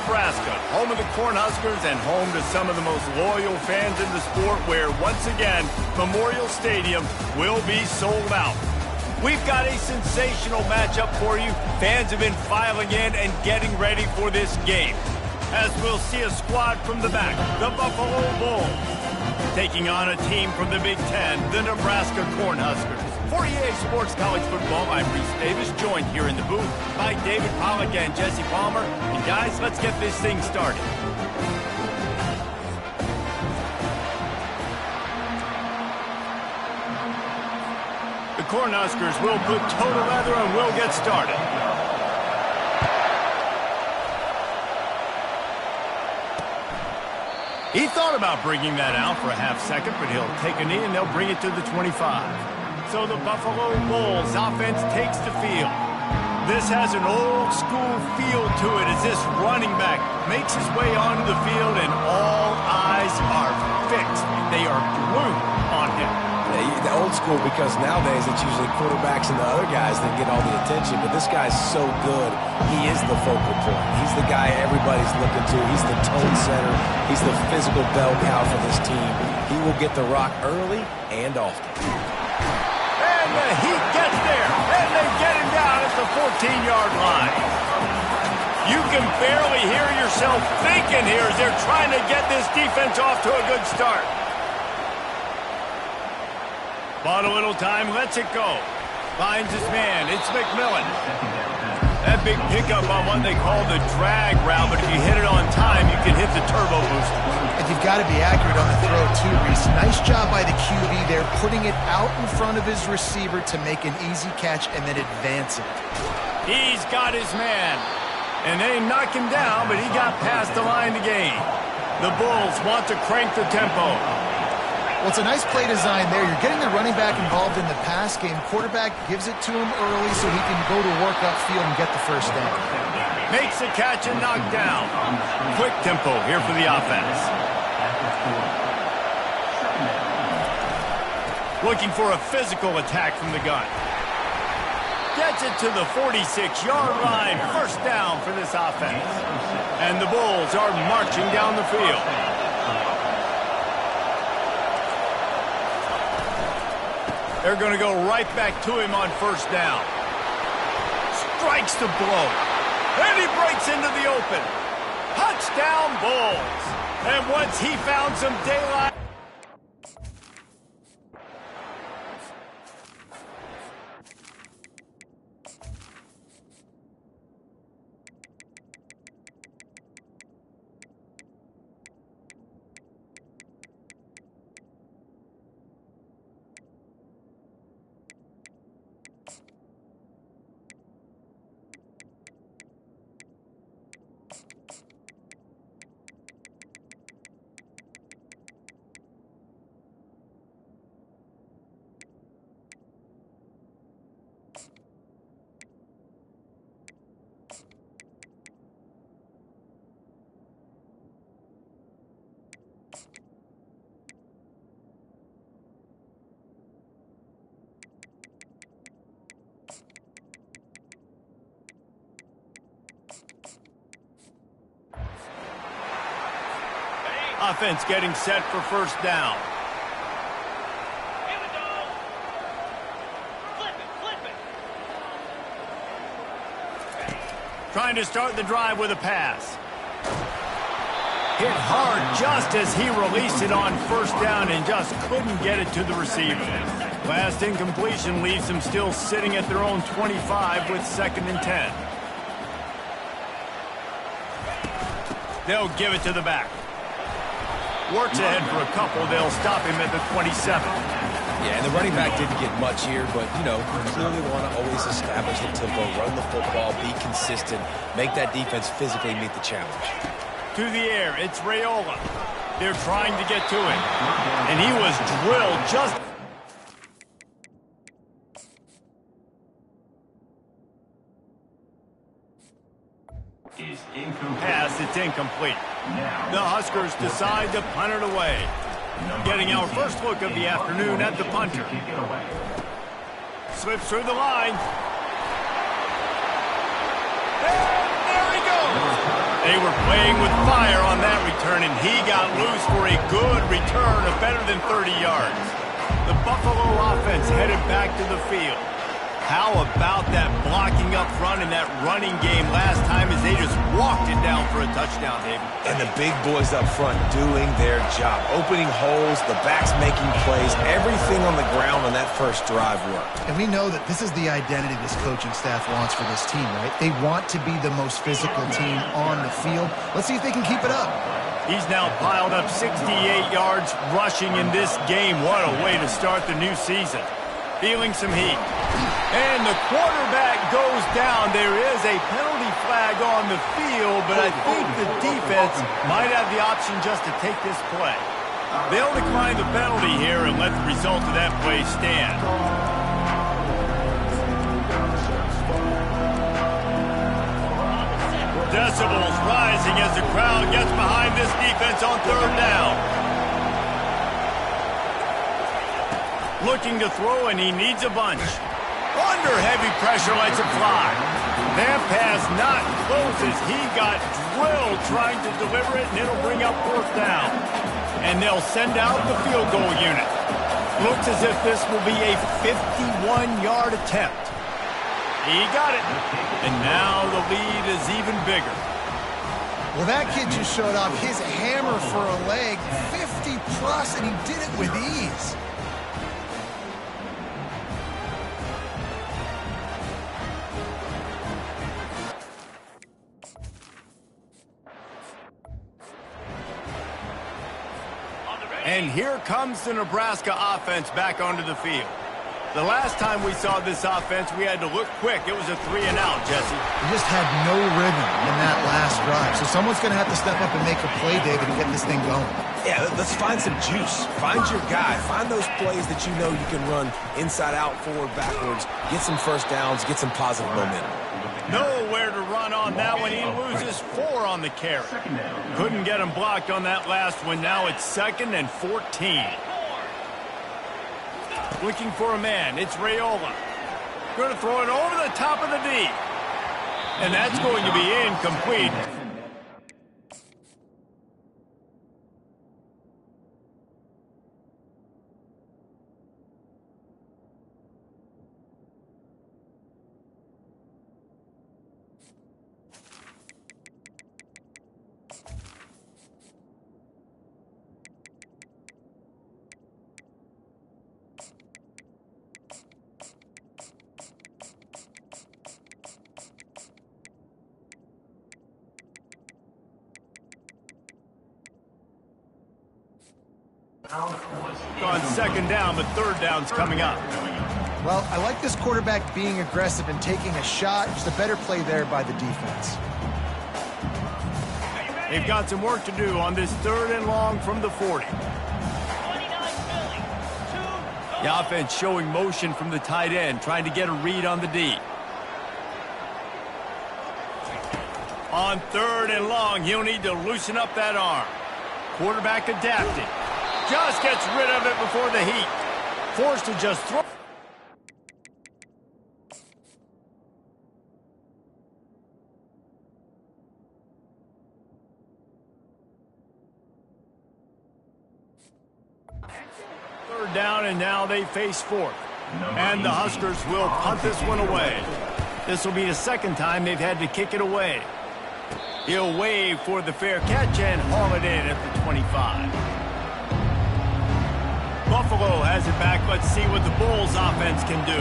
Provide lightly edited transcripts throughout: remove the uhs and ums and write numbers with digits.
Nebraska, home of the Cornhuskers and home to some of the most loyal fans in the sport, where, once again, Memorial Stadium will be sold out. We've got a sensational matchup for you. Fans have been filing in and getting ready for this game, as we'll see a squad from the back, the Buffalo Bulls, taking on a team from the Big Ten, the Nebraska Cornhuskers. For EA Sports College Football, I'm Reese Davis, joined here in the booth by David Pollack and Jesse Palmer. And guys, let's get this thing started. The Cornhuskers will put toe to leather and we'll get started. He thought about bringing that out for a half second, but he'll take a knee and they'll bring it to the 25. So the Buffalo Bulls offense takes the field. This has an old school feel to it as this running back makes his way onto the field and all eyes are fixed. They are glued on him. The old school, because nowadays it's usually quarterbacks and the other guys that get all the attention, but this guy's so good, he is the focal point. He's the guy everybody's looking to. He's the tone setter. He's the physical bell cow for this team. He will get the rock early and often. And he gets there, and they get him down at the 14-yard line. You can barely hear yourself thinking here as they're trying to get this defense off to a good start. Bought a little time, lets it go. Finds his man, it's McMillan. That big pickup on what they call the drag route, but if you hit it on time, you can hit the turbo booster. And you've got to be accurate on the throw, too, Reese. Nice job by the QB there, putting it out in front of his receiver to make an easy catch and then advance it. He's got his man. And they knock him down, but he got past the line to gain. The Bulls want to crank the tempo. Well, it's a nice play design there. You're getting the running back involved in the pass game. Quarterback gives it to him early so he can go to work upfield and get the first down. Makes the catch and knocked down. Quick tempo here for the offense. Looking for a physical attack from the gun. Gets it to the 46-yard line. First down for this offense. And the Bulls are marching down the field. They're going to go right back to him on first down. Strikes the blow. And he breaks into the open. Touchdown, Bulls. And once he found some daylight. Offense getting set for first down. Trying to start the drive with a pass. Hit hard just as he released it on first down and just couldn't get it to the receiver. Last incompletion leaves them still sitting at their own 25 with 2nd and 10. They'll give it to the back. Works ahead for a couple. They'll stop him at the 27. Yeah, and the running back didn't get much here, but, you know, you clearly want to always establish the tempo, run the football, be consistent, make that defense physically meet the challenge. To the air, it's Raiola. They're trying to get to him. And he was drilled just... Pass, it's incomplete. The Huskers decide to punt it away. Getting our first look of the afternoon at the punter. Slips through the line. And there he goes. They were playing with fire on that return, and he got loose for a good return of better than 30 yards. The Buffalo offense headed back to the field. How about that blocking up front and that running game last time as they just walked it down for a touchdown, David? And the big boys up front doing their job. Opening holes, the backs making plays, everything on the ground on that first drive worked. And we know that this is the identity this coaching staff wants for this team, right? They want to be the most physical team on the field. Let's see if they can keep it up. He's now piled up 68 yards rushing in this game. What a way to start the new season. Feeling some heat. And the quarterback goes down. There is a penalty flag on the field, but I think the defense might have the option just to take this play. They'll decline the penalty here and let the result of that play stand. Decibels rising as the crowd gets behind this defense on third down. Looking to throw, and he needs a bunch. Under heavy pressure, lets it fly. That pass not close as he got drilled trying to deliver it, and it'll bring up fourth down. And they'll send out the field goal unit. Looks as if this will be a 51-yard attempt. He got it. And now the lead is even bigger. Well, that kid just showed off his hammer for a leg, 50-plus, and he did it with ease. And here comes the Nebraska offense back onto the field. The last time we saw this offense, we had to look quick. It was a 3-and-out, Jesse. We just had no rhythm in that last drive. So someone's going to have to step up and make a play, David, and get this thing going. Yeah, let's find some juice. Find your guy. Find those plays that you know you can run inside out, forward, backwards. Get some first downs. Get some positive momentum. Nowhere to run on that one. He loses 4 on the carry. Couldn't get him blocked on that last one. Now it's 2nd and 14. Looking for a man. It's Raiola. Going to throw it over the top of the D. And that's going to be incomplete. On 2nd down, but 3rd down's coming up. Well, I like this quarterback being aggressive and taking a shot. Just a better play there by the defense. They've got some work to do on this 3rd and long from the 40. The offense showing motion from the tight end, trying to get a read on the D. On 3rd and long, he'll need to loosen up that arm. Quarterback adapting. Just gets rid of it before the heat. Forced to just throw. Third down, and now they face 4th. And the Huskers will punt this one away. This will be the 2nd time they've had to kick it away. He'll wave for the fair catch and haul it in at the 25. Buffalo has it back. Let's see what the Bulls offense can do.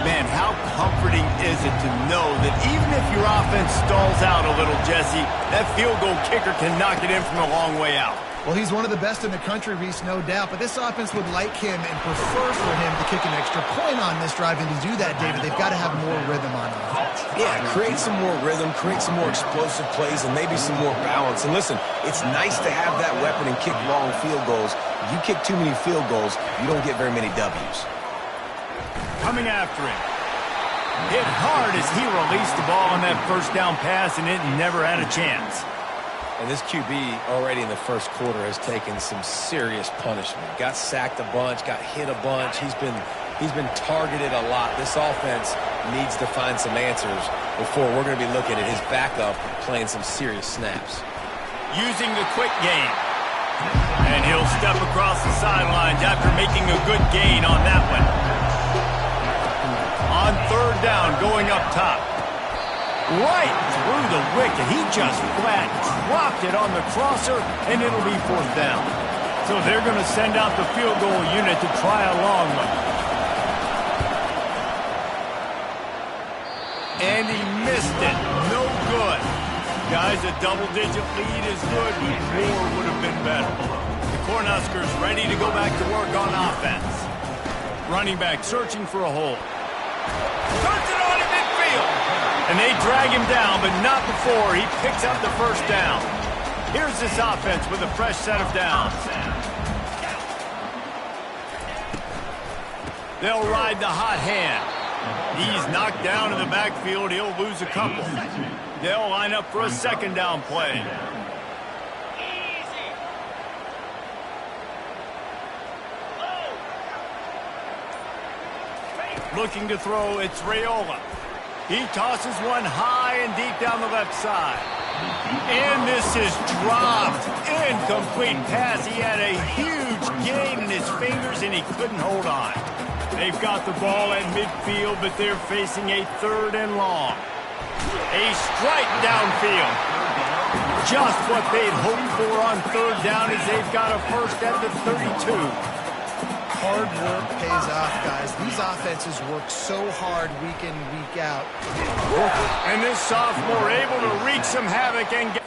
Man, how comforting is it to know that even if your offense stalls out a little, Jesse, that field goal kicker can knock it in from a long way out. Well, he's one of the best in the country, Reese, no doubt. But this offense would like him and prefer for him to kick an extra point on this drive. And to do that, David, they've got to have more rhythm on offense. Yeah, create some more rhythm, create some more explosive plays, and maybe some more balance. And listen, it's nice to have that weapon and kick long field goals. If you kick too many field goals, you don't get very many W's. Coming after him. Hit hard as he released the ball on that first down pass, and it never had a chance. And this QB already in the first quarter has taken some serious punishment. Got sacked a bunch, got hit a bunch. He's been He's been targeted a lot. This offense needs to find some answers before we're going to be looking at his backup playing some serious snaps. Using the quick game. And he'll step across the sidelines after making a good gain on that one. On third down, going up top. Right through the wicket. He just flat dropped it on the crosser, and it'll be fourth down. So they're going to send out the field goal unit to try a long one. And he missed it. No good. Guys, a double-digit lead is good, but more would have been better. The Cornhuskers ready to go back to work on offense. Running back searching for a hole. Turns it on in midfield. And they drag him down, but not before he picks up the first down. Here's this offense with a fresh set of downs. They'll ride the hot hand. He's knocked down in the backfield. He'll lose a couple. They'll line up for a second down play. Looking to throw, it's Raiola. He tosses one high and deep down the left side. And this is dropped. Incomplete pass. He had a huge gain in his fingers, and he couldn't hold on. They've got the ball at midfield, but they're facing a third and long. A strike downfield. Just what they'd hoped for on third down as they've got a first at the 32. Hard work pays off, guys. These offenses work so hard week in, week out. And this sophomore able to wreak some havoc and get...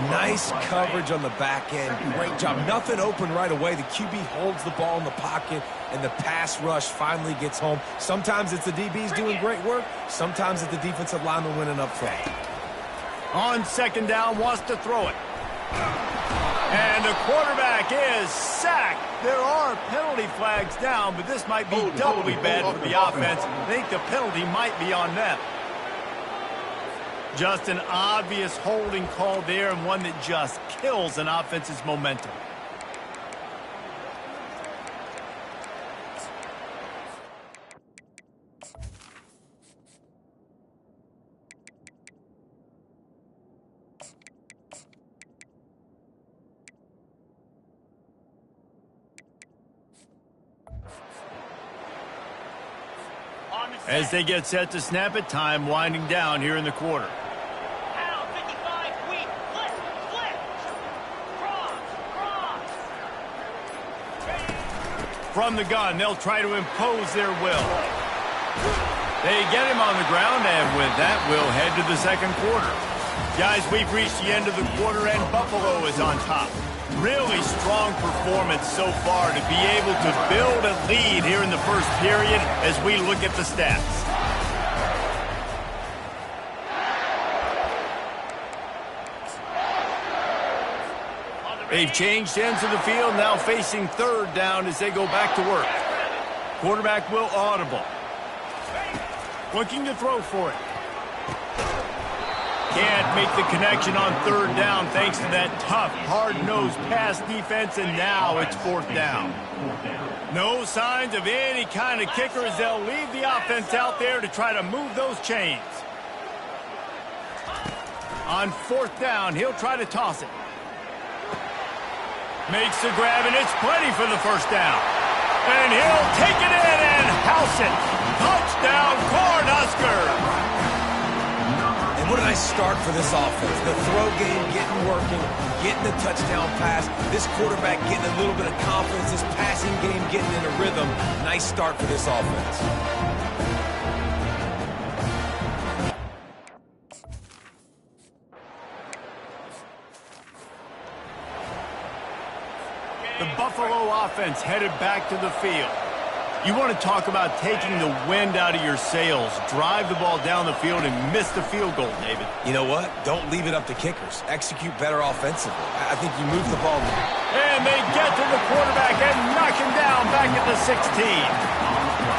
Nice coverage on the back end. Great job. Nothing open right away. The QB holds the ball in the pocket, and the pass rush finally gets home. Sometimes it's the DBs doing great work. Sometimes it's the defensive lineman winning up front. On second down, wants to throw it. And the quarterback is sacked. There are penalty flags down, but this might be doubly bad for the offense. I think the penalty might be on them. Just an obvious holding call there, and one that just kills an offense's momentum. As they get set to snap it, time winding down here in the quarter. From the gun, they'll try to impose their will. They get him on the ground, and with that, we'll head to the second quarter. Guys, we've reached the end of the quarter, and Buffalo is on top. Really strong performance so far to be able to build a lead here in the first period as we look at the stats. They've changed ends of the field, now facing third down as they go back to work. Quarterback will audible. Looking to throw for it. Can't make the connection on third down thanks to that tough, hard-nosed pass defense, and now it's fourth down. No signs of any kind of kicker as they'll leave the offense out there to try to move those chains. On fourth down, he'll try to toss it. Makes the grab, and it's plenty for the first down. And he'll take it in and house it. Touchdown, Cornhuskers! And what a nice start for this offense. The throw game getting working, getting the touchdown pass. This quarterback getting a little bit of confidence. This passing game getting in a rhythm. Nice start for this offense. The Buffalo offense headed back to the field. You want to talk about taking the wind out of your sails. Drive the ball down the field and miss the field goal, David. You know what? Don't leave it up to kickers. Execute better offensively. I think you move the ball now. And they get to the quarterback and knock him down back at the 16.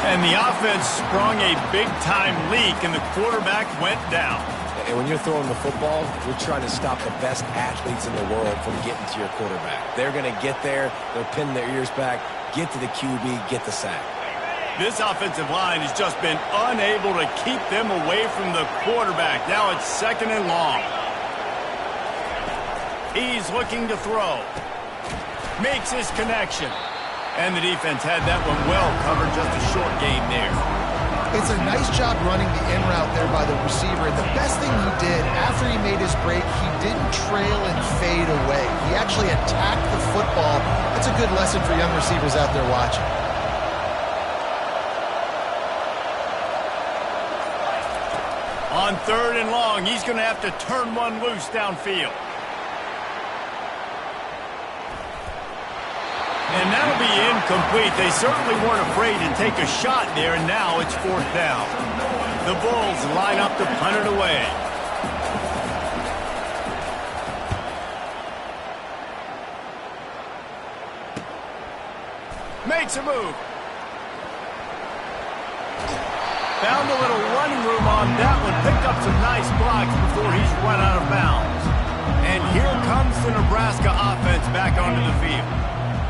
And the offense sprung a big-time leak, and the quarterback went down. And when you're throwing the football, you're trying to stop the best athletes in the world from getting to your quarterback. They're going to get there. They're pinning their ears back, get to the QB, get the sack. This offensive line has just been unable to keep them away from the quarterback. Now it's 2nd and long. He's looking to throw. Makes his connection. And the defense had that one well covered, just a short gain there. It's a nice job running the in route there by the receiver. And the best thing he did after he made his break, he didn't trail and fade away. He actually attacked the football. That's a good lesson for young receivers out there watching. On 3rd and long, he's going to have to turn one loose downfield. And that'll be incomplete. They certainly weren't afraid to take a shot there, and now it's 4th down. The Bulls line up to punt it away. Makes a move. Found a little running room on that one. Picked up some nice blocks before he's run out of bounds. And here comes the Nebraska offense back onto the field.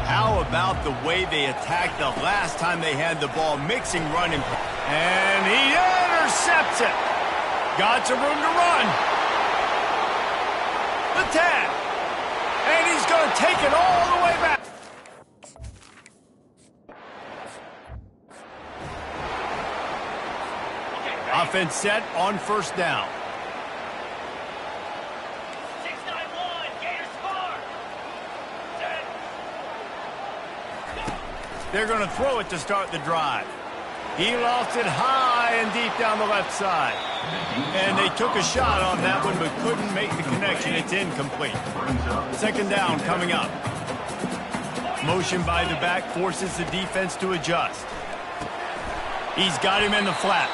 How about the way they attacked the last time they had the ball, mixing running. And he intercepts it. Got some room to run. The tag. And he's going to take it all the way back. Offense set on 1st down. 6-9-1, Gators score. They're going to throw it to start the drive. He lost it high and deep down the left side. And they took a shot on that one but couldn't make the connection. It's incomplete. 2nd down coming up. Motion by the back forces the defense to adjust. He's got him in the flat.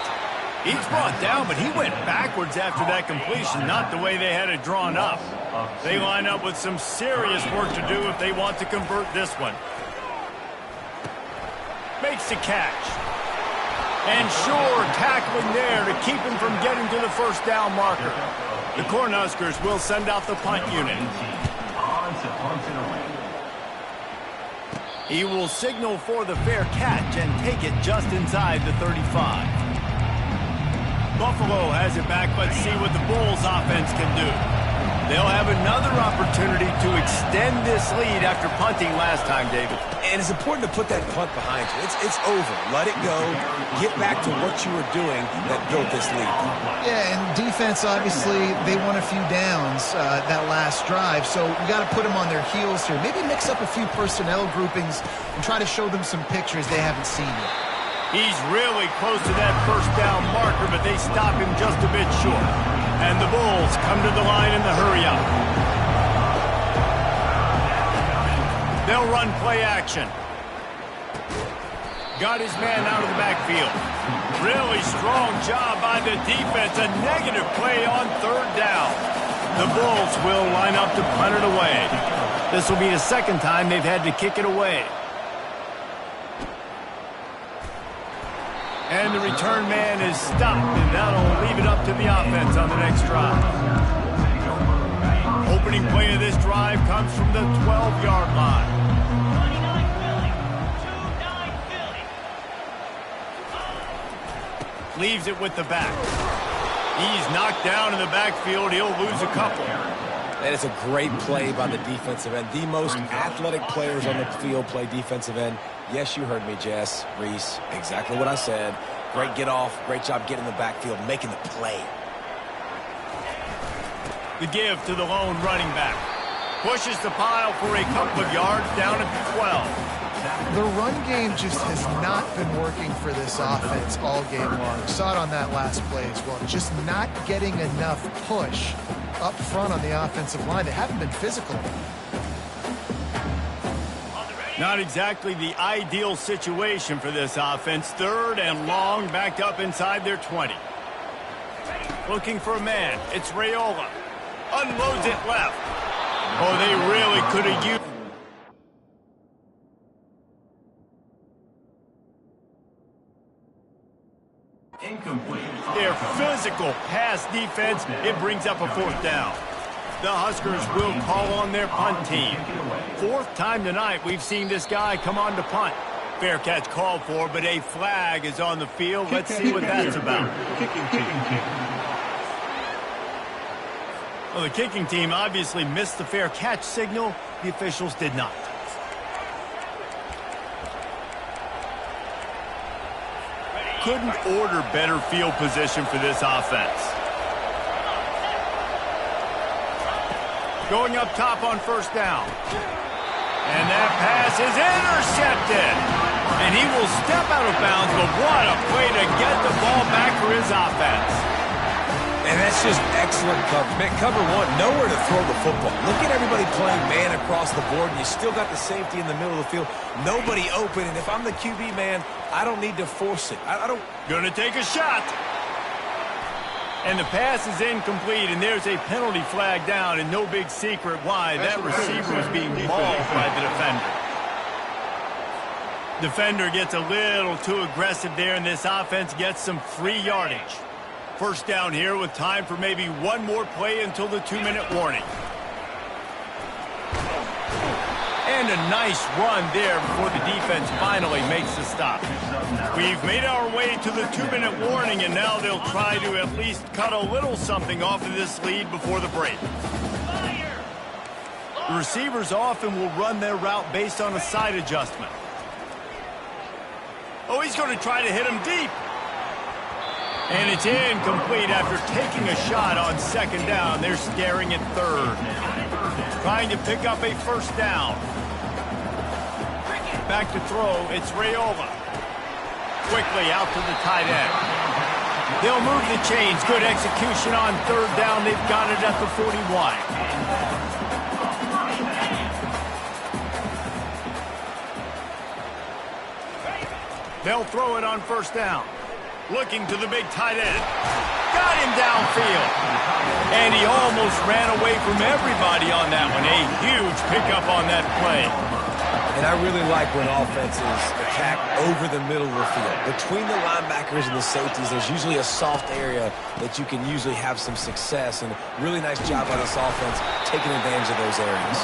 He's brought down, but he went backwards after that completion, not the way they had it drawn up. They line up with some serious work to do if they want to convert this one. Makes the catch. And sure, tackling there to keep him from getting to the 1st down marker. The Cornhuskers will send out the punt unit. He will signal for the fair catch and take it just inside the 35. Buffalo has it back. Let's see what the Bulls offense can do. They'll have another opportunity to extend this lead after punting last time, David. And it's important to put that punt behind you. It's over. Let it go. Get back to what you were doing that built this lead. Yeah, and defense, obviously, they won a few downs that last drive, so we got to put them on their heels here. Maybe mix up a few personnel groupings and try to show them some pictures they haven't seen yet. He's really close to that 1st down marker, but they stop him just a bit short. And the Bulls come to the line in the hurry-up. They'll run play action. Got his man out of the backfield. Really strong job by the defense. A negative play on 3rd down. The Bulls will line up to punt it away. This will be the 2nd time they've had to kick it away. And the return man is stopped, and that'll leave it up to the offense on the next drive. Opening play of this drive comes from the 12-yard line. 29 Philly. Leaves it with the back. He's knocked down in the backfield. He'll lose a couple. And it's a great play by the defensive end. The most athletic players on the field play defensive end. Yes, you heard me, Jess, Reese. Exactly what I said. Great get off. Great job getting in the backfield, making the play. The give to the lone running back. Pushes the pile for a couple of yards down at the 12. The run game just has not been working for this offense all game long. Saw it on that last play as well. Just not getting enough push up front on the offensive line. They haven't been physical. Not exactly the ideal situation for this offense. 3rd and long, backed up inside their 20. Looking for a man. It's Raiola. Unloads it left. Oh, they really could have used... Incomplete. Their physical pass defense, it brings up a 4th down. The Huskers will call on their punt team. 4th time tonight we've seen this guy come on to punt. Fair catch called for, but a flag is on the field. Let's see what that's about. Well, the kicking team obviously missed the fair catch signal. The officials did not. Couldn't order better field position for this offense. Going up top on 1st down. And that pass is intercepted. And he will step out of bounds, but what a play to get the ball back for his offense. And that's just excellent coverage. Man, cover 1, nowhere to throw the football. Look at everybody playing man across the board, and you still got the safety in the middle of the field. Nobody open, and if I'm the QB, man, I don't need to force it. I don't... Gonna take a shot. And the pass is incomplete, and there's a penalty flag down, and no big secret why. That receiver was being mauled by the defender. Defender gets a little too aggressive there, and this offense gets some free yardage. 1st down here with time for maybe one more play until the 2-minute warning. And a nice run there before the defense finally makes the stop. We've made our way to the 2-minute warning, and now they'll try to at least cut a little something off of this lead before the break. The receivers often will run their route based on a side adjustment. Oh, he's going to try to hit him deep. And it's incomplete after taking a shot on 2nd down. They're staring at 3rd. Trying to pick up a 1st down. Back to throw, it's Raiola. Quickly out to the tight end. They'll move the chains. Good execution on 3rd down. They've got it at the 41. They'll throw it on 1st down. Looking to the big tight end. Got him downfield. And he almost ran away from everybody on that one. A huge pickup on that play. And I really like when offenses attack over the middle of the field. Between the linebackers and the safeties, there's usually a soft area that you can usually have some success. And really nice job by this offense taking advantage of those areas.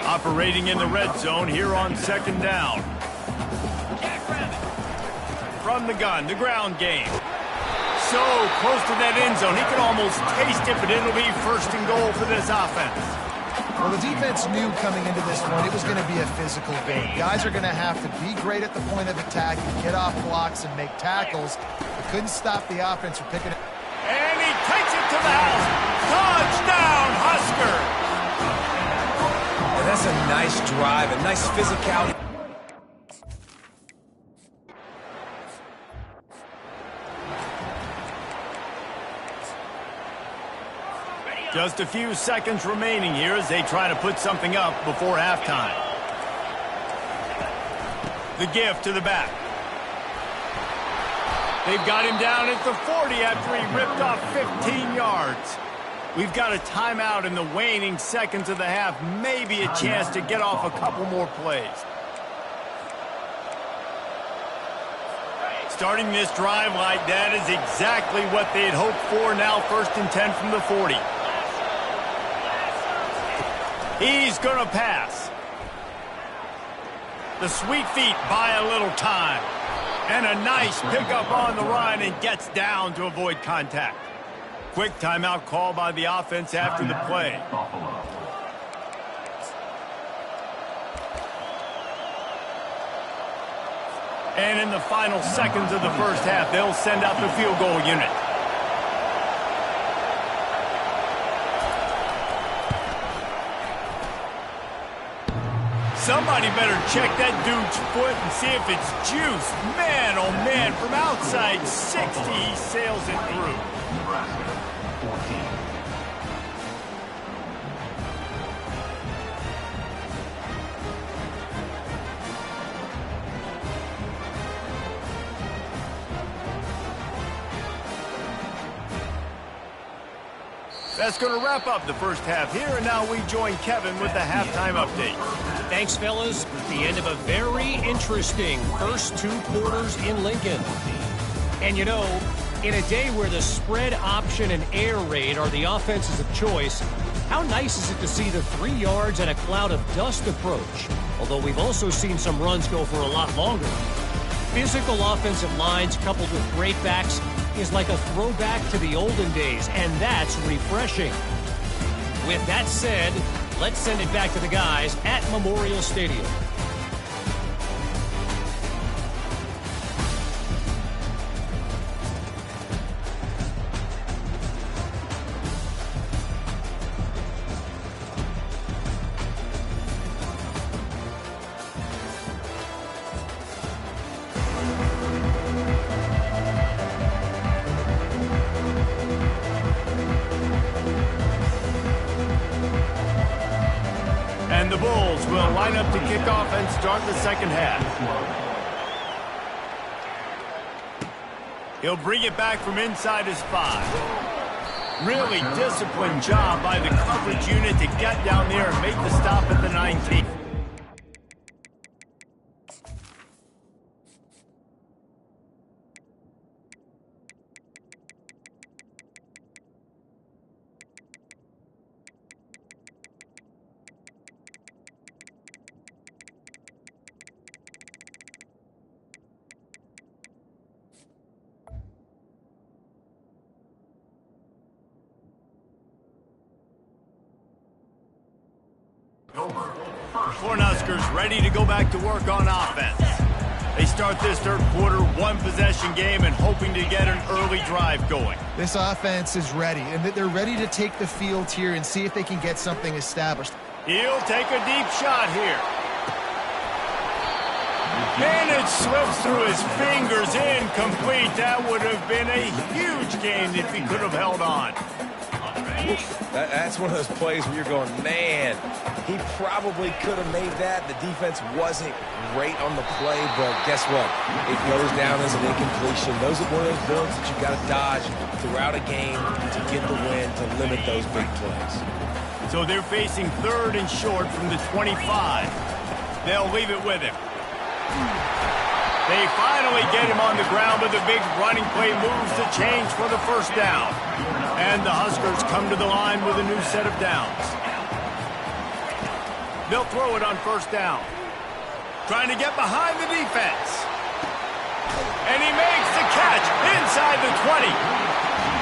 Operating in the red zone here on 2nd down. From the gun, the ground game. So close to that end zone. He can almost taste it, but it'll be 1st and goal for this offense. Well, the defense knew coming into this one it was going to be a physical game. Guys are going to have to be great at the point of attack and get off blocks and make tackles. They couldn't stop the offense from picking it. And he takes it to the house. Touchdown, Husker! And that's a nice drive, a nice physicality. Just a few seconds remaining here as they try to put something up before halftime. The gift to the back. They've got him down at the 40 after he ripped off 15 yards. We've got a timeout in the waning seconds of the half. Maybe a chance to get off a couple more plays. Starting this drive like that is exactly what they'd hoped for. Now 1st and 10 from the 40. He's going to pass. The sweet feet buy a little time. And a nice pickup on the run and gets down to avoid contact. Quick timeout call by the offense after the play. And in the final seconds of the 1st half, they'll send out the field goal unit. Somebody better check that dude's foot and see if it's juice. Man, oh man, from outside 60, he sails it through. That's going to wrap up the first half here, and now we join Kevin with the halftime update. Thanks, fellas. The end of a very interesting first 2 quarters in Lincoln. And you know, in a day where the spread option and air raid are the offenses of choice, how nice is it to see the 3 yards and a cloud of dust approach? Although we've also seen some runs go for a lot longer. Physical offensive lines coupled with great backs is like a throwback to the olden days, and that's refreshing. With that said, let's send it back to the guys at Memorial Stadium. And the Bulls will line up to kick off and start the second half. He'll bring it back from inside his 5. Really disciplined job by the coverage unit to get down there and make the stop at the 19. Cornhuskers ready to go back to work on offense. They start this third quarter 1-possession game and hoping to get an early drive going. This offense is ready, and they're ready to take the field here and see if they can get something established. He'll take a deep shot here. And it slips through his fingers, incomplete. That would have been a huge gain if he could have held on. That's one of those plays where you're going, man, he probably could have made that. The defense wasn't great on the play, but guess what? It goes down as an incompletion. Those are one of those bullets that you've got to dodge throughout a game to get the win, to limit those big plays. So they're facing 3rd and short from the 25. They'll leave it with him. They finally get him on the ground, but the big running play moves the change for the first down. And the Huskers come to the line with a new set of downs. They'll throw it on first down. Trying to get behind the defense. And he makes the catch inside the 20.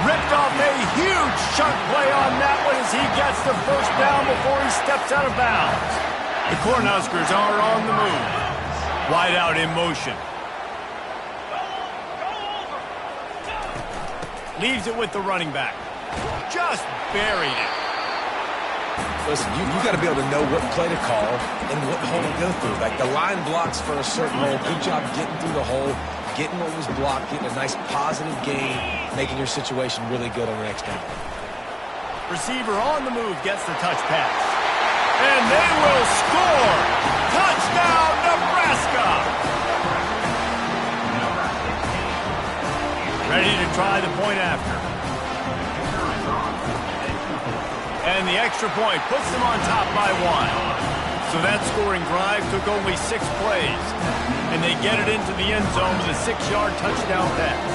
Ripped off a huge chunk play on that one as he gets the first down before he steps out of bounds. The Cornhuskers are on the move. Wide out in motion. Leaves it with the running back. Just buried it. Listen, you got to be able to know what play to call and what hole to go through. Like the line blocks for a certain hole. Good job getting through the hole, getting what was blocked, getting a nice positive gain, making your situation really good on the next down. Receiver on the move gets the touch pass. And they will score! Touchdown, Nebraska! Ready to try the point after. And the extra point puts them on top by 1. So that scoring drive took only 6 plays. And they get it into the end zone with a 6-yard touchdown pass.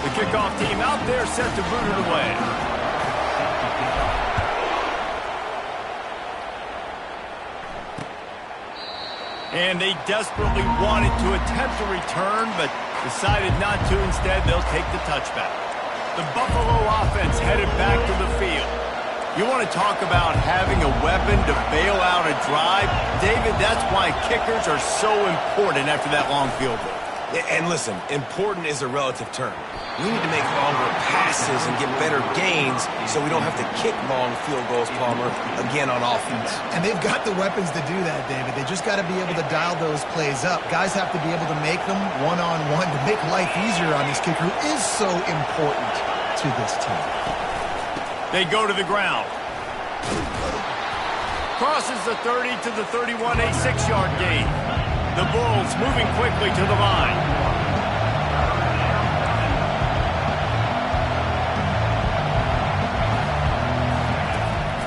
The kickoff team out there set to boot it away. And they desperately wanted to attempt a return, but decided not to. Instead, they'll take the touchback. The Buffalo offense headed back to the field. You want to talk about having a weapon to bail out a drive? David, that's why kickers are so important after that long field goal. And listen, important is a relative term. We need to make longer passes and get better gains so we don't have to kick long field goals, Palmer, again on offense. And they've got the weapons to do that, David. They just got to be able to dial those plays up. Guys have to be able to make them one-on-one to make life easier on this kicker, who is so important to this team. They go to the ground. Crosses the 30 to the 31, a 6-yard gain. The Bulls moving quickly to the line.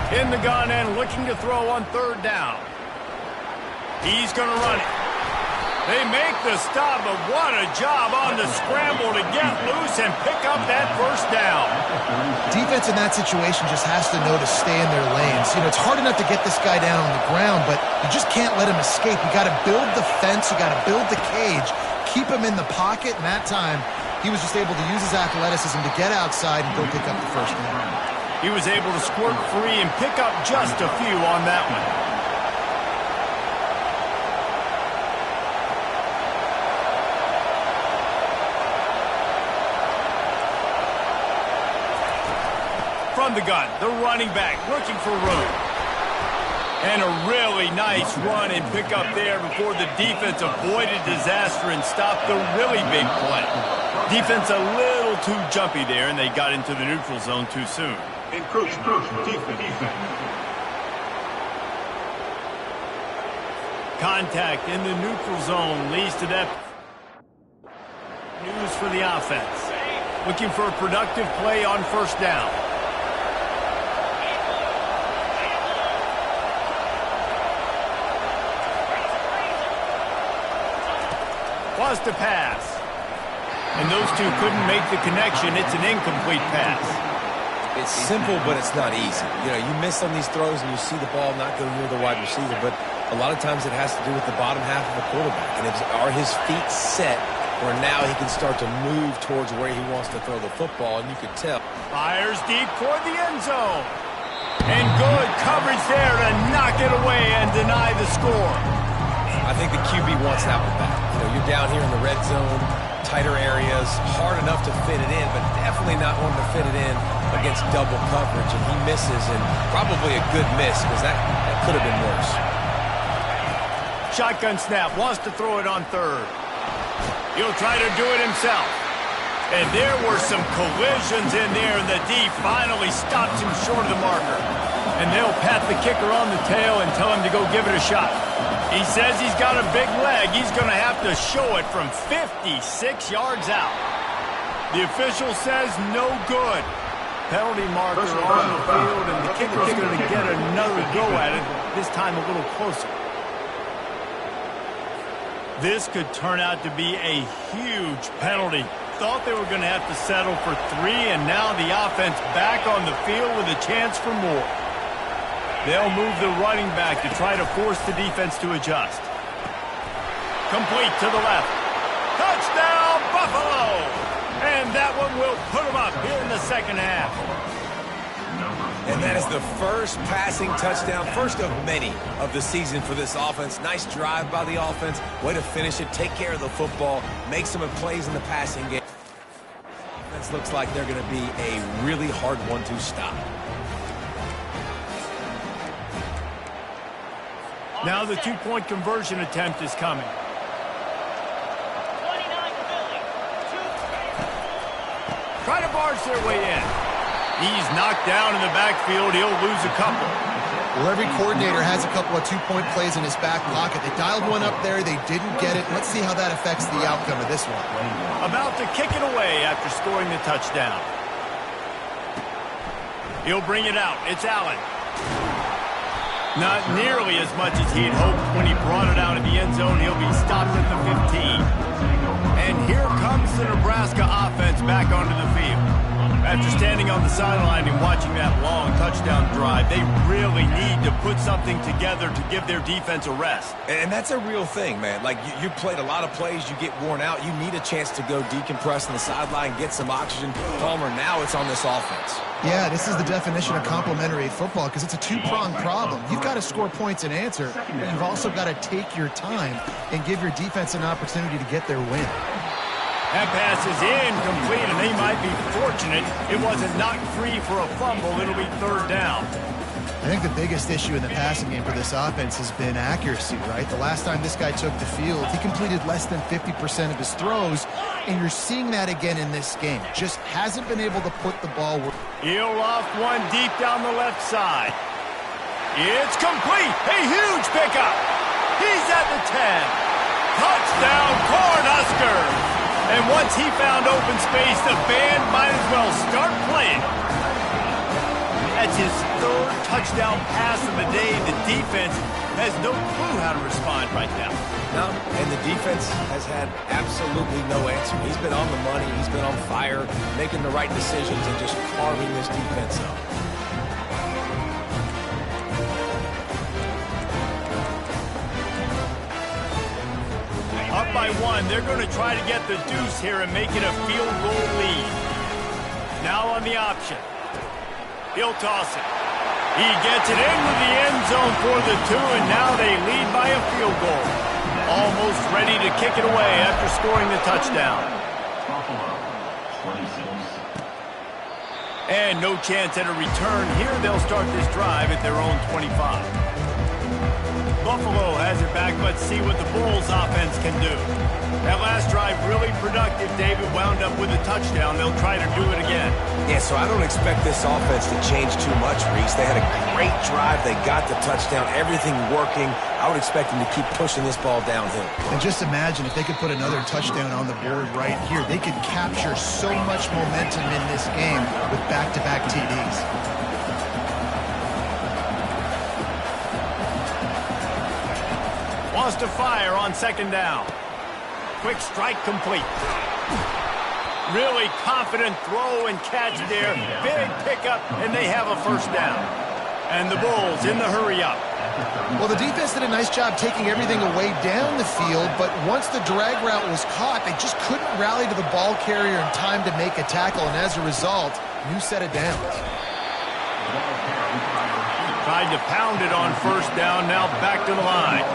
In the gun and looking to throw on third down. He's going to run it. They make the stop, but what a job on the scramble to get loose and pick up that first down. Defense in that situation just has to know to stay in their lanes. You know, it's hard enough to get this guy down on the ground, but you just can't let him escape. You got to build the fence. You got to build the cage. Keep him in the pocket, and that time he was just able to use his athleticism to get outside and go pick up the first down. He was able to squirt free and pick up just a few on that one. From the gun, the running back looking for room. And a really nice run and pick up there before the defense avoided disaster and stopped the really big play. Defense a little too jumpy there, and they got into the neutral zone too soon. Encroachment, defense. Contact in the neutral zone leads to that news for the offense. Looking for a productive play on first down. Was to pass. And those two couldn't make the connection. It's an incomplete pass. It's simple, but it's not easy. You know, you miss on these throws and you see the ball not go near the wide receiver, but a lot of times it has to do with the bottom half of the quarterback. And are his feet set where now he can start to move towards where he wants to throw the football, and you can tell. Fires deep toward the end zone. And good coverage there to knock it away and deny the score. I think the QB wants that one back. You know, you're down here in the red zone, tighter areas, hard enough to fit it in, but definitely not wanting to fit it in against double coverage, and he misses, and probably a good miss because that could have been worse. Shotgun snap, wants to throw it on third. He'll try to do it himself. And there were some collisions in there, and the D finally stops him short of the marker. And they'll pat the kicker on the tail and tell him to go give it a shot. He says he's got a big leg. He's going to have to show it from 56 yards out. The official says no good. Penalty marker on the field, and the kicker's going to get another go at it, this time a little closer. This could turn out to be a huge penalty. Thought they were going to have to settle for 3, and now the offense back on the field with a chance for more. They'll move the running back to try to force the defense to adjust. Complete to the left. Touchdown, Buffalo! And that one will put them up here in the second half. And that is the first passing touchdown, first of many of the season for this offense. Nice drive by the offense. Way to finish it, take care of the football, make some plays in the passing game. Offense looks like they're going to be a really hard one to stop. Now the two-point conversion attempt is coming. Try to barge their way in. He's knocked down in the backfield. He'll lose a couple. Well, every coordinator has a couple of two-point plays in his back pocket. They dialed one up there. They didn't get it. Let's see how that affects the outcome of this one. About to kick it away after scoring the touchdown. He'll bring it out. It's Allen. Not nearly as much as he'd hoped when he brought it out in the end zone. He'll be stopped at the 15. And here comes the Nebraska offense back onto the field. After standing on the sideline and watching that long touchdown drive, they really need to put something together to give their defense a rest. And that's a real thing, man. Like, you played a lot of plays, you get worn out, you need a chance to go decompress on the sideline, get some oxygen. Palmer, now it's on this offense. Yeah, this is the definition of complementary football because it's a two-pronged problem. You've got to score points and answer, but you've also got to take your time and give your defense an opportunity to get their win. That pass is incomplete, and they might be fortunate it wasn't knocked free for a fumble. It'll be third down. I think the biggest issue in the passing game for this offense has been accuracy, right? The last time this guy took the field, he completed less than 50% of his throws, and you're seeing that again in this game. Just hasn't been able to put the ball where... He'll loft one deep down the left side. It's complete. A huge pickup. He's at the 10. Touchdown, Cornhuskers. And once he found open space, the band might as well start playing. That That's his third touchdown pass of the day. The defense has no clue how to respond right now. No, and the defense has had absolutely no answer. He's been on the money. He's been on fire, making the right decisions and just carving this defense up. Up by one, they're going to try to get the deuce here and make it a field goal lead. Now on the option. He'll toss it. He gets it into the end zone for the 2, and now they lead by a field goal. Almost ready to kick it away after scoring the touchdown. And no chance at a return here. They'll start this drive at their own 25. Buffalo has it back. Let's see what the Bulls offense can do. That last drive really productive. David wound up with a touchdown. They'll try to do it again. Yeah, so I don't expect this offense to change too much, Reese. They had a great drive. They got the touchdown. Everything working. I would expect them to keep pushing this ball downhill. And just imagine if they could put another touchdown on the board right here. They could capture so much momentum in this game with back-to-back TDs. Wants to fire on second down. Quick strike complete. Really confident throw and catch there. Big pickup, and they have a first down. And the Bulls in the hurry up. Well, the defense did a nice job taking everything away down the field, but once the drag route was caught, they just couldn't rally to the ball carrier in time to make a tackle, and as a result, new set of downs. Tried to pound it on first down, now back to the line.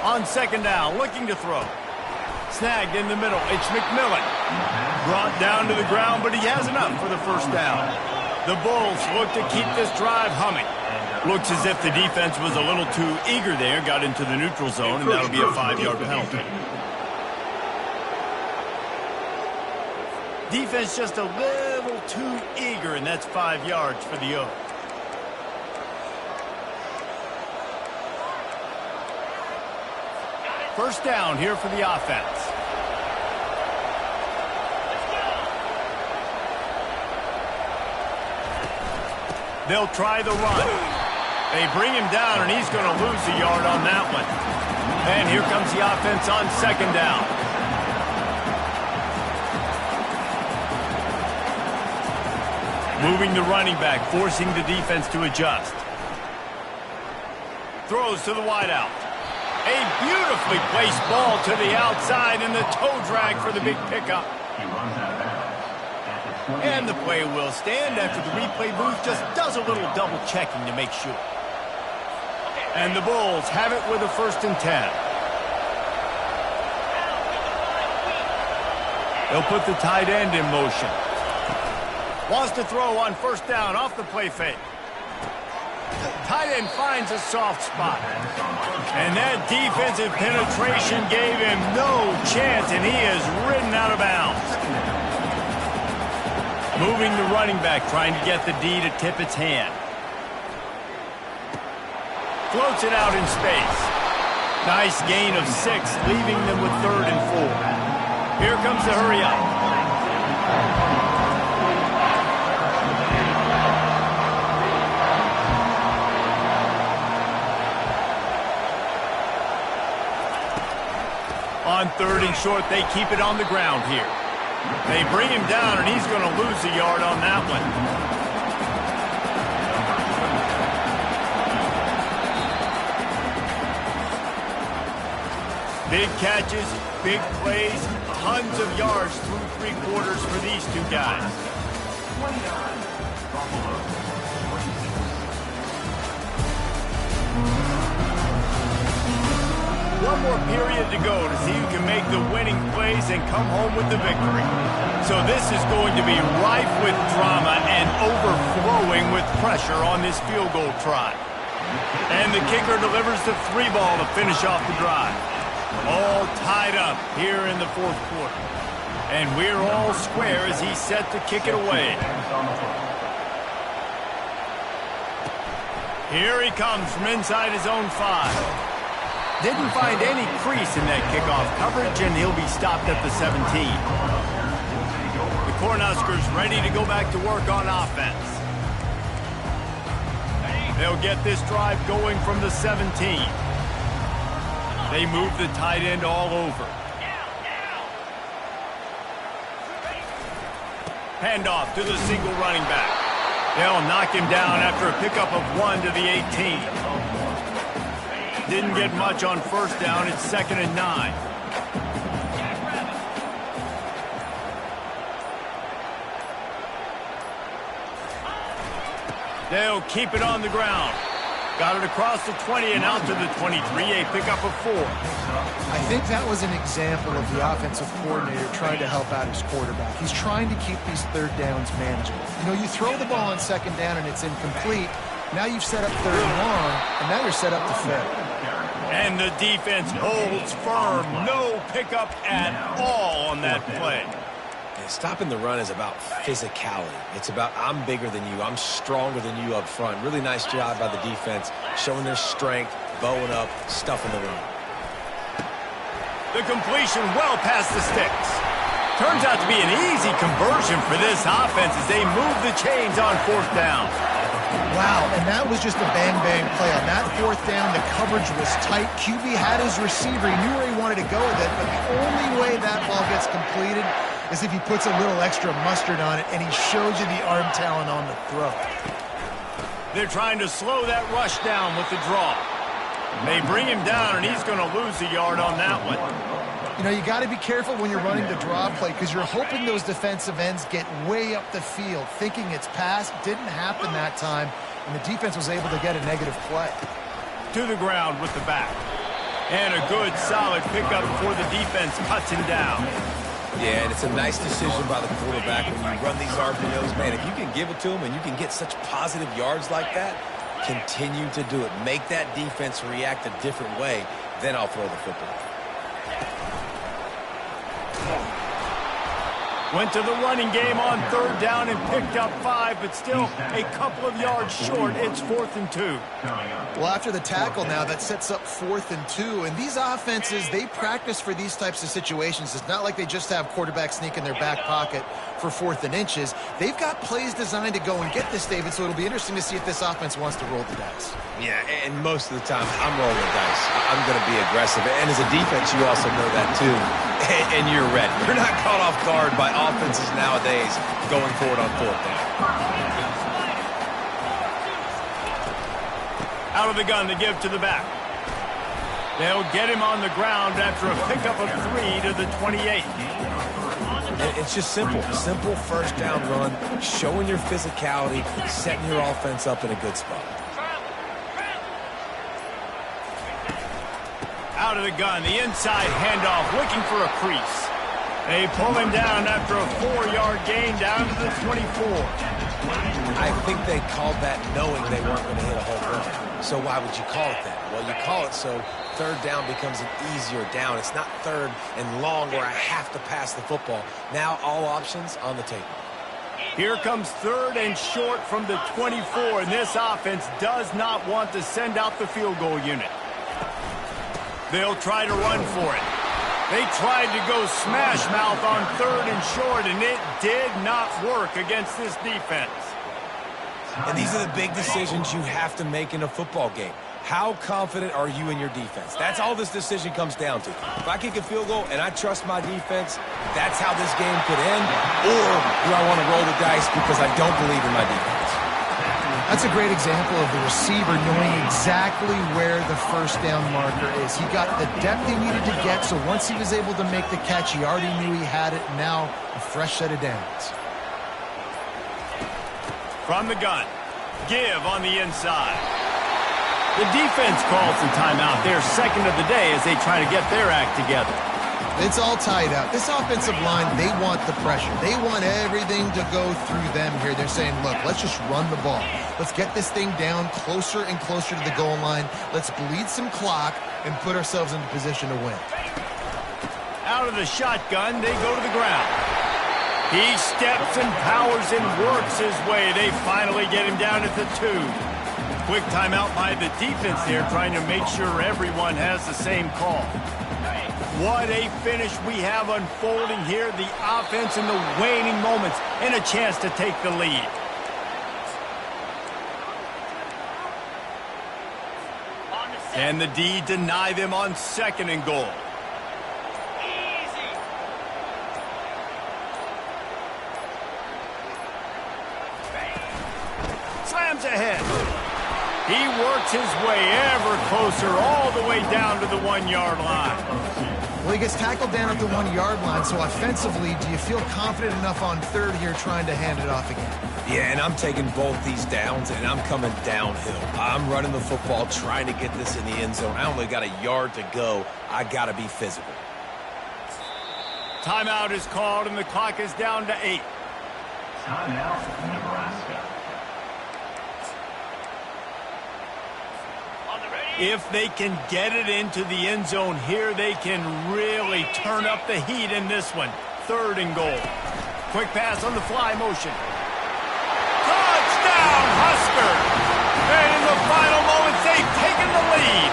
On second down, looking to throw. Snagged in the middle. It's McMillan. Brought down to the ground, but he has enough for the first down. The Bulls look to keep this drive humming. Looks as if the defense was a little too eager there, got into the neutral zone, and that'll be a 5-yard penalty. Defense just a little too eager, and that's 5 yards for the O. First down here for the offense. They'll try the run. They bring him down, and he's going to lose a yard on that one. And here comes the offense on second down. Moving the running back, forcing the defense to adjust. Throws to the wideout. A beautifully placed ball to the outside, and the toe drag for the big pickup. And the play will stand after the replay booth just does a little double checking to make sure. And the Bulls have it with a 1st and 10. They'll put the tight end in motion. Wants to throw on first down off the play fake. Tight end finds a soft spot. And that defensive penetration gave him no chance, and he is ridden out of bounds. Moving the running back, trying to get the D to tip its hand. Floats it out in space. Nice gain of 6, leaving them with 3rd and 4. Here comes the hurry up. On 3rd and short, they keep it on the ground here. They bring him down, and he's going to lose a yard on that one. Big catches, big plays, tons of yards through 3 quarters for these two guys. One more period to go to see who can make the winning plays and come home with the victory. So this is going to be rife with drama and overflowing with pressure on this field goal try. And the kicker delivers the 3 ball to finish off the drive. All tied up here in the 4th quarter. And we're all square as he's set to kick it away. Here he comes from inside his own 5. Didn't find any crease in that kickoff coverage, and he'll be stopped at the 17. The Cornhuskers ready to go back to work on offense. They'll get this drive going from the 17. They move the tight end all over. Handoff to the single running back. They'll knock him down after a pickup of 1 to the 18. Didn't get much on first down. It's 2nd and 9. They'll keep it on the ground. Got it across the 20 and out to the 23, a pickup of 4. I think that was an example of the offensive coordinator trying to help out his quarterback. He's trying to keep these third downs manageable. You know, you throw the ball on 2nd down and it's incomplete. Now you've set up 3rd and long, and now you're set up to fail. And the defense holds firm. No pickup at all on that play. Stopping the run is about physicality. It's about I'm bigger than you. I'm stronger than you up front. Really nice job by the defense, showing their strength, bowing up, stuffing the run. The completion well past the sticks. Turns out to be an easy conversion for this offense as they move the chains on 4th down. Wow, and that was just a bang-bang play. On that 4th down, the coverage was tight. QB had his receiver. He knew where he wanted to go with it, but the only way that ball gets completed is if he puts a little extra mustard on it, and he shows you the arm talent on the throw. They're trying to slow that rush down with the draw. They bring him down, and he's going to lose a yard on that one. You know, you got to be careful when you're running the draw play because you're hoping those defensive ends get way up the field, thinking it's pass. Didn't happen that time, and the defense was able to get a negative play. To the ground with the back. And a good, solid pickup before the defense cuts him down. Yeah, and it's a nice decision by the quarterback when you run these RPOs. Man, if you can give it to him and you can get such positive yards like that, continue to do it. Make that defense react a different way, then I'll throw the football. Went to the running game on 3rd down and picked up 5, but still a couple of yards short. It's 4th and 2. Well, after the tackle now, that sets up 4th and 2. And these offenses, they practice for these types of situations. It's not like they just have quarterbacks sneak in their back pocket for 4th and inches. They've got plays designed to go and get this, David, so it'll be interesting to see if this offense wants to roll the dice. Yeah, and most of the time, I'm rolling the dice. I'm going to be aggressive. And as a defense, you also know that, too. And you're ready. You're not caught off guard by offenses nowadays going forward on 4th down. Out of the gun to give to the back. They'll get him on the ground after a pickup of 3 to the 28. It's just simple. Simple 1st down run, showing your physicality, setting your offense up in a good spot. Out of the gun, the inside handoff, looking for a crease. They pull him down after a 4-yard gain down to the 24. I think they called that knowing they weren't going to hit a home run. So why would you call it that? Well, you call it so 3rd down becomes an easier down. It's not 3rd and long where I have to pass the football. Now all options on the table. Here comes 3rd and short from the 24, and this offense does not want to send out the field goal unit. They'll try to run for it. They tried to go smash mouth on 3rd and short, and it did not work against this defense. And these are the big decisions you have to make in a football game. How confident are you in your defense? That's all this decision comes down to. If I kick a field goal and I trust my defense, that's how this game could end. Or do I want to roll the dice because I don't believe in my defense? That's a great example of the receiver knowing exactly where the 1st down marker is. He got the depth he needed to get, so once he was able to make the catch, he already knew he had it. Now, a fresh set of downs. From the gun, give on the inside. The defense calls the timeout. They're 2nd of the day as they try to get their act together. It's all tied up. This offensive line, they want the pressure. They want everything to go through them here. They're saying, look, let's just run the ball. Let's get this thing down closer and closer to the goal line. Let's bleed some clock and put ourselves into position to win. Out of the shotgun, they go to the ground. He steps and powers and works his way. They finally get him down at the 2. Quick timeout by the defense there, trying to make sure everyone has the same call. What a finish we have unfolding here. The offense in the waning moments and a chance to take the lead. And the D deny them on 2nd and goal. Slams ahead. He works his way ever closer all the way down to the 1-yard line. Well, he gets tackled down at the 1-yard line, so offensively, do you feel confident enough on 3rd here trying to hand it off again? Yeah, and I'm taking both these downs, and I'm coming downhill. I'm running the football, trying to get this in the end zone. I only got a yard to go. I got to be physical. Timeout is called, and the clock is down to 8. Timeout, Nebraska. If they can get it into the end zone here, they can really turn up the heat in this one. 3rd and goal. Quick pass on the fly motion. Touchdown, Husker! And in the final moments, they've taken the lead.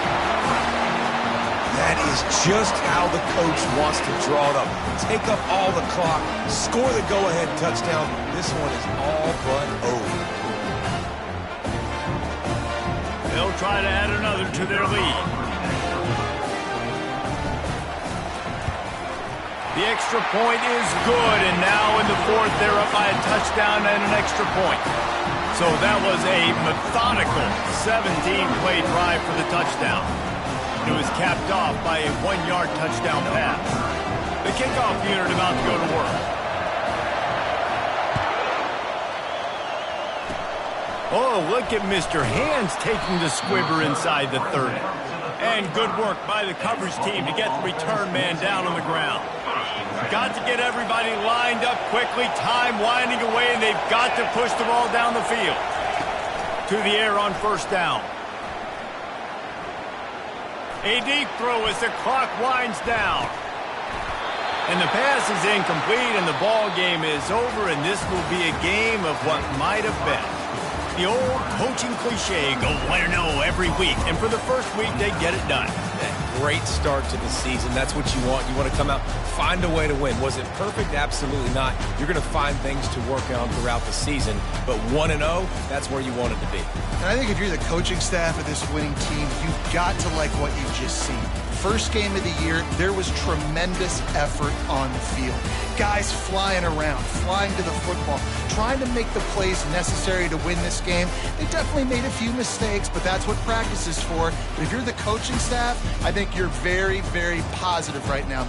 That is just how the coach wants to draw it up. Take up all the clock, score the go-ahead touchdown. This one is all but over. They'll try to add another to their lead. The extra point is good, and now in the 4th, they're up by a touchdown and an extra point. So that was a methodical 17-play drive for the touchdown. It was capped off by a 1-yard touchdown pass. The kickoff unit about to go to work. Oh, look at Mr. Hands taking the squibber inside the 30. And good work by the coverage team to get the return man down on the ground. Got to get everybody lined up quickly, time winding away, and they've got to push the ball down the field. To the air on 1st down. A deep throw as the clock winds down. And the pass is incomplete, and the ball game is over, and this will be a game of what might have been. The old coaching cliche, go 1-0 every week. And for the first week, they get it done. That great start to the season. That's what you want. You want to come out, find a way to win. Was it perfect? Absolutely not. You're going to find things to work on throughout the season. But 1-0, that's where you want it to be. And I think if you're the coaching staff of this winning team, you've got to like what you've just seen. First game of the year, there was tremendous effort on the field. Guys flying around, flying to the football, trying to make the plays necessary to win this game. They definitely made a few mistakes, but that's what practice is for. But if you're the coaching staff, I think you're very, very positive right now.